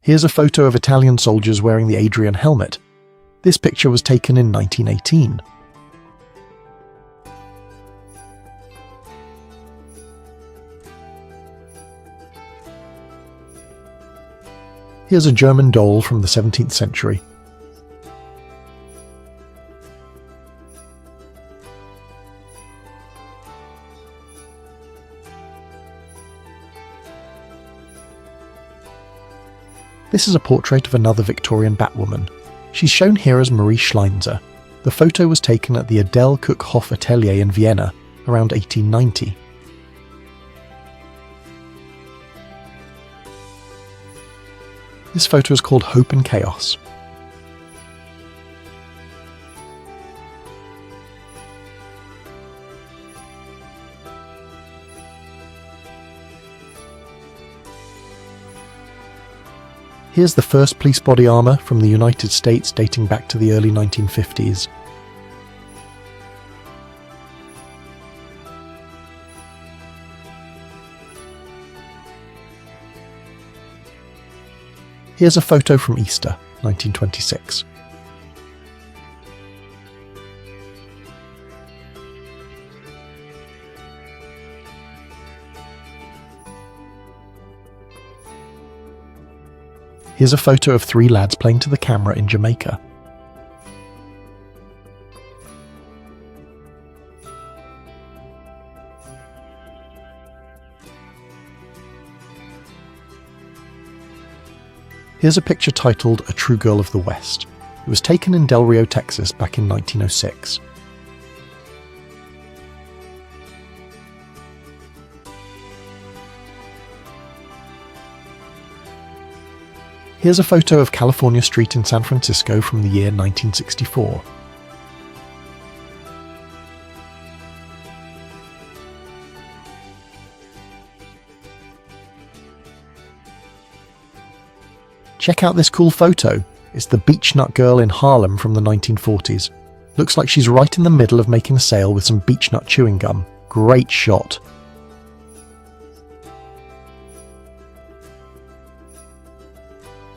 Here's a photo of Italian soldiers wearing the Adrian helmet. This picture was taken in 1918. Here's a German doll from the 17th century. This is a portrait of another Victorian Batwoman. She's shown here as Marie Schleinzer. The photo was taken at the Adele Cook Hoff Atelier in Vienna around 1890. This photo is called Hope and Chaos. Here's the first police body armour from the United States dating back to the early 1950s. Here's a photo from Easter, 1926. Here's a photo of three lads playing to the camera in Jamaica. Here's a picture titled A True Girl of the West. It was taken in Del Rio, Texas back in 1906. Here's a photo of California Street in San Francisco from the year 1964. Check out this cool photo. It's the beach nut girl in Harlem from the 1940s. Looks like she's right in the middle of making a sale with some beech nut chewing gum. Great shot.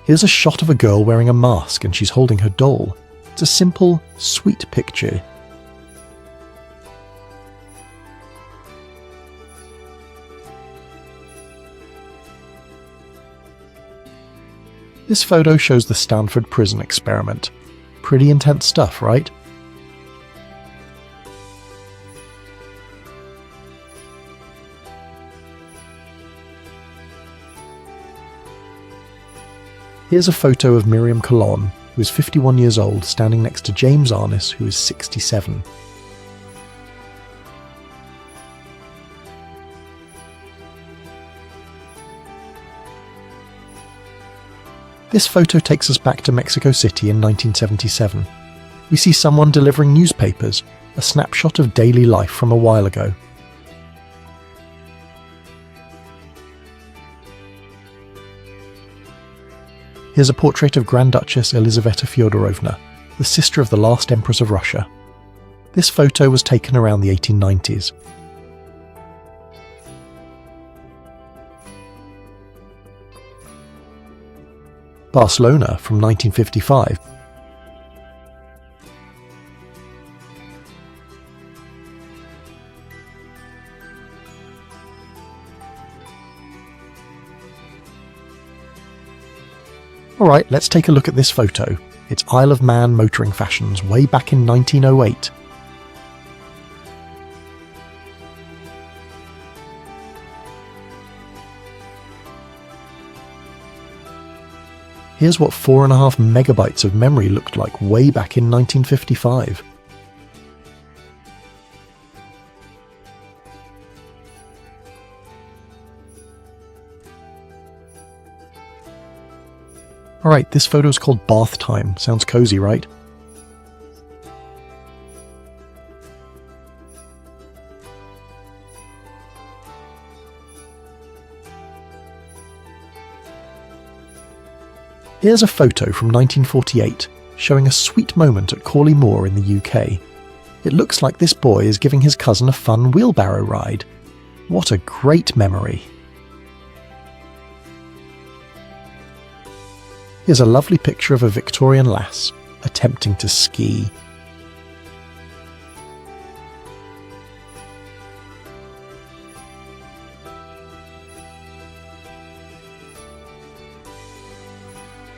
Here's a shot of a girl wearing a mask and she's holding her doll. It's a simple, sweet picture. This photo shows the Stanford prison experiment. Pretty intense stuff, right? Here's a photo of Miriam Colon, who is 51 years old, standing next to James Arness, who is 67. This photo takes us back to Mexico City in 1977. We see someone delivering newspapers, a snapshot of daily life from a while ago. Here's a portrait of Grand Duchess Elizaveta Fyodorovna, the sister of the last Empress of Russia. This photo was taken around the 1890s. Barcelona from 1955. Alright, let's take a look at this photo. It's Isle of Man motoring fashions way back in 1908. Here's what 4.5 megabytes of memory looked like way back in 1955. Alright, this photo is called Bath Time. Sounds cozy, right? Here's a photo from 1948, showing a sweet moment at Corley Moor in the UK. It looks like this boy is giving his cousin a fun wheelbarrow ride. What a great memory! Here's a lovely picture of a Victorian lass attempting to ski.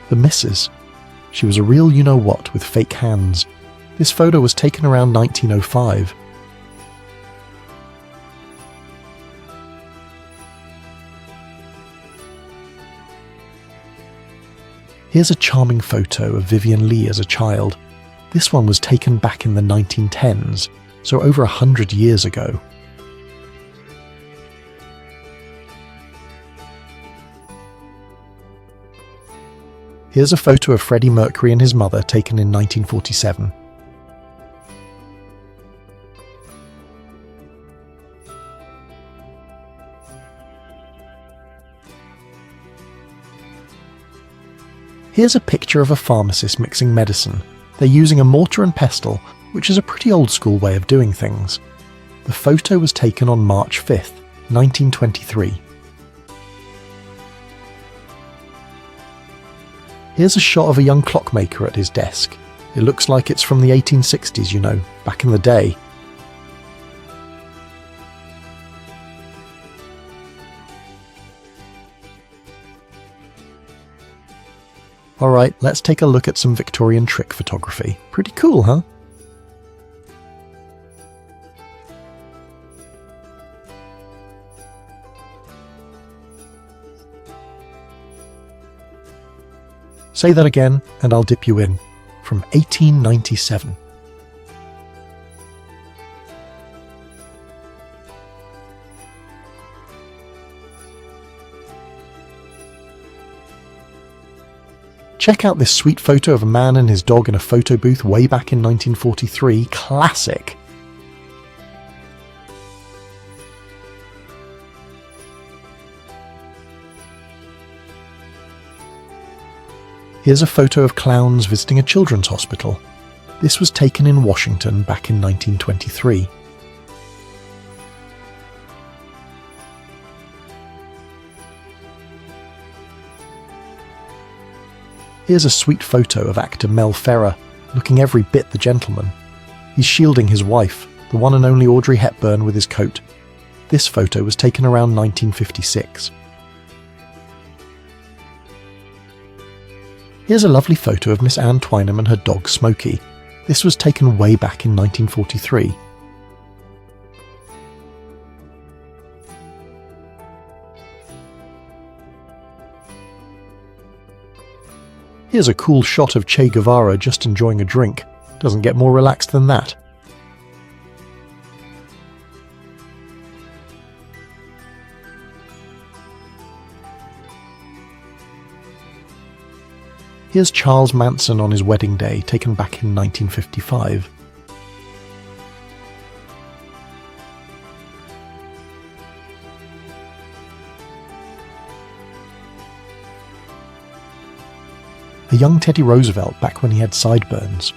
The missus. She was a real you-know-what with fake hands. This photo was taken around 1905. Here's a charming photo of Vivian Leigh as a child. This one was taken back in the 1910s, so over 100 years ago. Here's a photo of Freddie Mercury and his mother taken in 1947. Here's a picture of a pharmacist mixing medicine. They're using a mortar and pestle, which is a pretty old school way of doing things. The photo was taken on March 5th, 1923. Here's a shot of a young clockmaker at his desk. It looks like it's from the 1860s, you know, back in the day. Alright, let's take a look at some Victorian trick photography. Pretty cool, huh? Say that again, and I'll dip you in. From 1897. Check out this sweet photo of a man and his dog in a photo booth way back in 1943. Classic! Here's a photo of clowns visiting a children's hospital. This was taken in Washington back in 1923. Here's a sweet photo of actor Mel Ferrer, looking every bit the gentleman. He's shielding his wife, the one and only Audrey Hepburn, with his coat. This photo was taken around 1956. Here's a lovely photo of Miss Anne Twynham and her dog Smokey. This was taken way back in 1943. Here's a cool shot of Che Guevara just enjoying a drink. Doesn't get more relaxed than that. Here's Charles Manson on his wedding day, taken back in 1955. A young Teddy Roosevelt back when he had sideburns.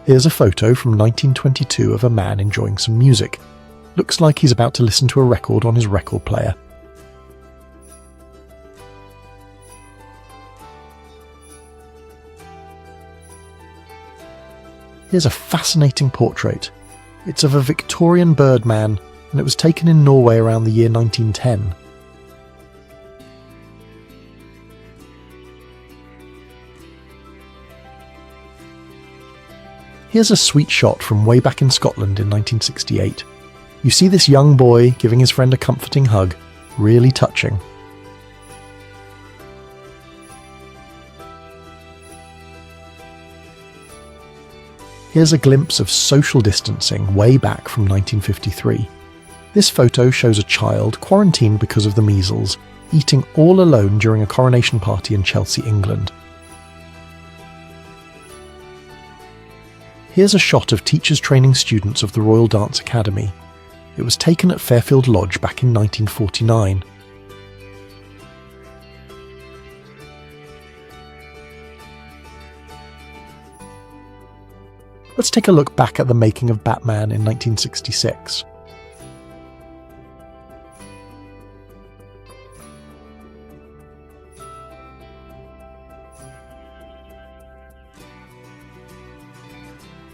Here's a photo from 1922 of a man enjoying some music. Looks like he's about to listen to a record on his record player. Here's a fascinating portrait. It's of a Victorian birdman, and it was taken in Norway around the year 1910. Here's a sweet shot from way back in Scotland in 1968. You see this young boy giving his friend a comforting hug. Really touching. Here's a glimpse of social distancing way back from 1953. This photo shows a child quarantined because of the measles, eating all alone during a coronation party in Chelsea, England. Here's a shot of teachers training students of the Royal Dance Academy. It was taken at Fairfield Lodge back in 1949. Let's take a look back at the making of Batman in 1966.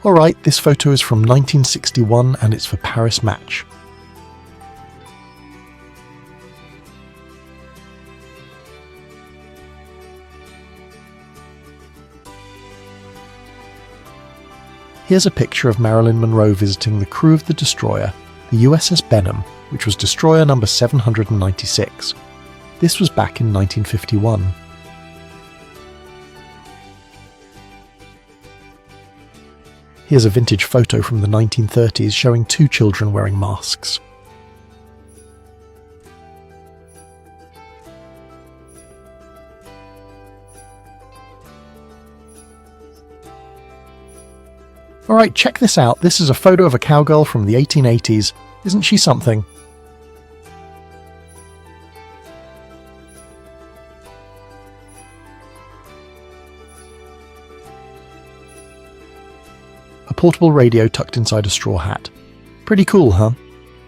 Alright, this photo is from 1961 and it's for Paris Match. Here's a picture of Marilyn Monroe visiting the crew of the destroyer, the USS Benham, which was destroyer number 796. This was back in 1951. Here's a vintage photo from the 1930s showing two children wearing masks. Alright, check this out. This is a photo of a cowgirl from the 1880s. Isn't she something? A portable radio tucked inside a straw hat. Pretty cool, huh?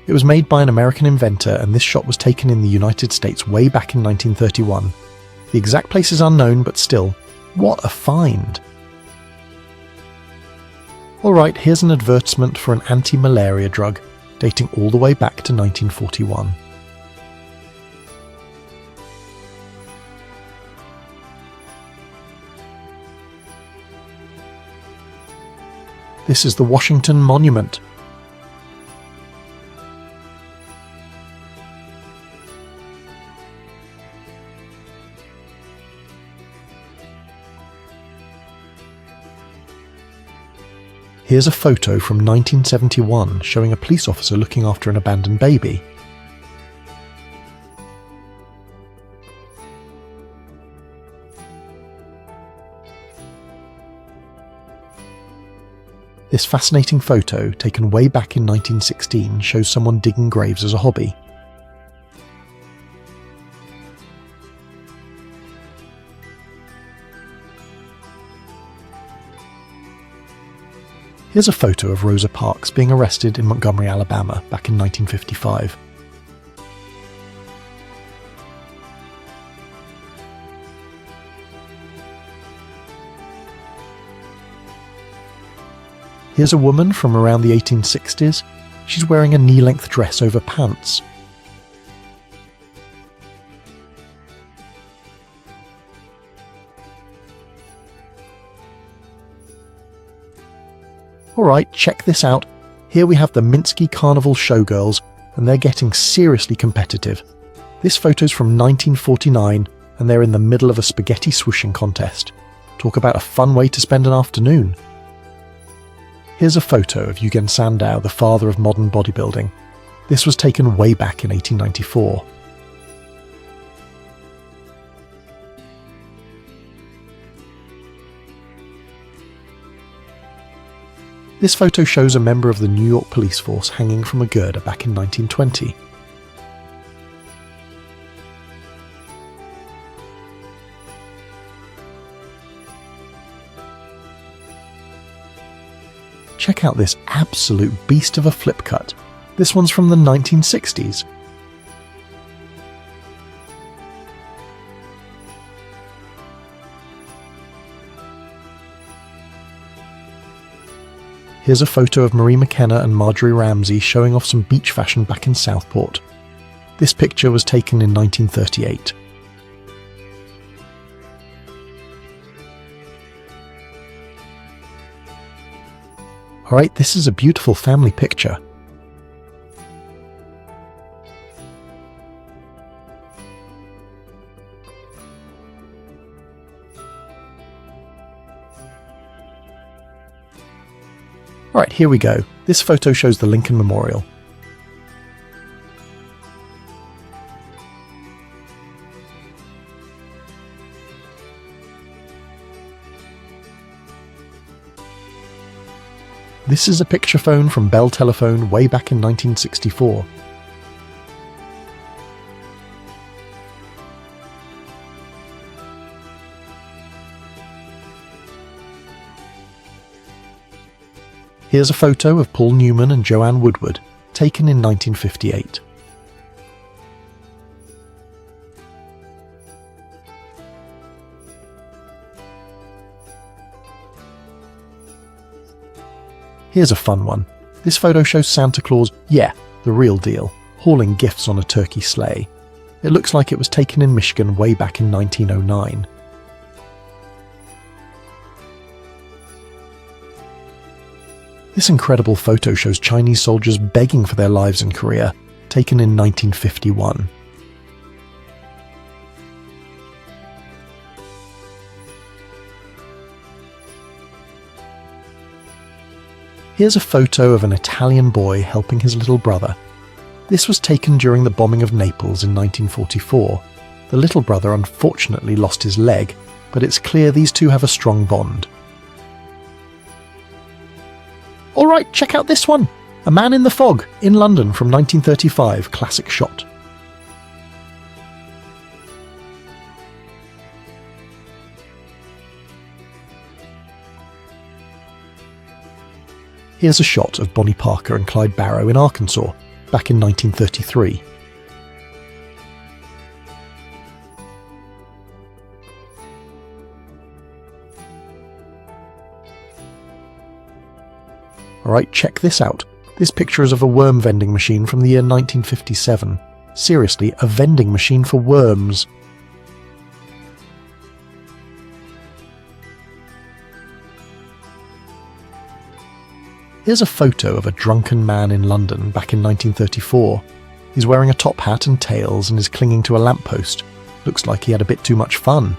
It was made by an American inventor, and this shot was taken in the United States way back in 1931. The exact place is unknown, but still, what a find! Alright, here's an advertisement for an anti-malaria drug, dating all the way back to 1941. This is the Washington Monument. Here's a photo from 1971 showing a police officer looking after an abandoned baby. This fascinating photo, taken way back in 1916, shows someone digging graves as a hobby. Here's a photo of Rosa Parks being arrested in Montgomery, Alabama, back in 1955. Here's a woman from around the 1860s. She's wearing a knee-length dress over pants. Alright, check this out. Here we have the Minsky Carnival Showgirls, and they're getting seriously competitive. This photo's from 1949, and they're in the middle of a spaghetti swooshing contest. Talk about a fun way to spend an afternoon. Here's a photo of Eugen Sandow, the father of modern bodybuilding. This was taken way back in 1894. This photo shows a member of the New York police force hanging from a girder back in 1920. Check out this absolute beast of a flip cut. This one's from the 1960s. Here's a photo of Marie McKenna and Marjorie Ramsey showing off some beach fashion back in Southport. This picture was taken in 1938. Alright, this is a beautiful family picture. Alright, here we go. This photo shows the Lincoln Memorial. This is a picture phone from Bell Telephone way back in 1964. Here's a photo of Paul Newman and Joanne Woodward, taken in 1958. Here's a fun one. This photo shows Santa Claus, yeah, the real deal, hauling gifts on a turkey sleigh. It looks like it was taken in Michigan way back in 1909. This incredible photo shows Chinese soldiers begging for their lives in Korea, taken in 1951. Here's a photo of an Italian boy helping his little brother. This was taken during the bombing of Naples in 1944. The little brother unfortunately lost his leg, but it's clear these two have a strong bond. Alright, check out this one! A Man in the Fog, in London from 1935, classic shot. Here's a shot of Bonnie Parker and Clyde Barrow in Arkansas, back in 1933. Alright, check this out. This picture is of a worm vending machine from the year 1957. Seriously, a vending machine for worms. Here's a photo of a drunken man in London back in 1934. He's wearing a top hat and tails and is clinging to a lamppost. Looks like he had a bit too much fun.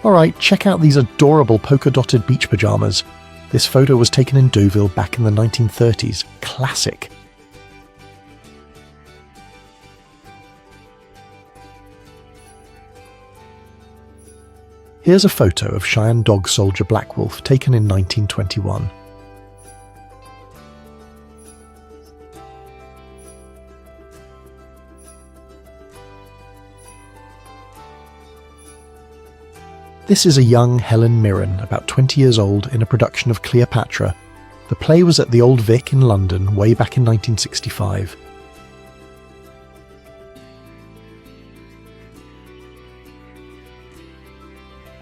Alright, check out these adorable polka-dotted beach pyjamas. This photo was taken in Deauville back in the 1930s. Classic. Here's a photo of Cheyenne dog soldier Black Wolf taken in 1921. This is a young Helen Mirren, about 20 years old, in a production of Cleopatra. The play was at the Old Vic in London way back in 1965.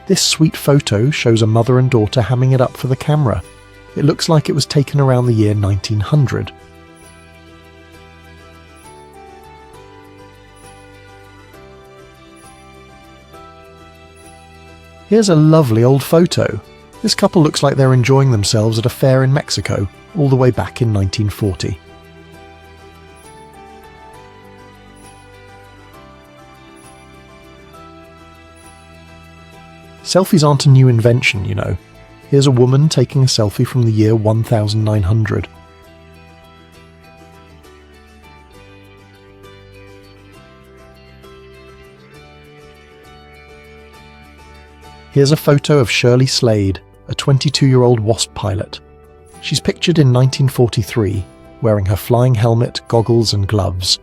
This sweet photo shows a mother and daughter hamming it up for the camera. It looks like it was taken around the year 1900. Here's a lovely old photo. This couple looks like they're enjoying themselves at a fair in Mexico, all the way back in 1940. Selfies aren't a new invention, you know. Here's a woman taking a selfie from the year 1900. Here's a photo of Shirley Slade, a 22-year-old WASP pilot. She's pictured in 1943, wearing her flying helmet, goggles and gloves.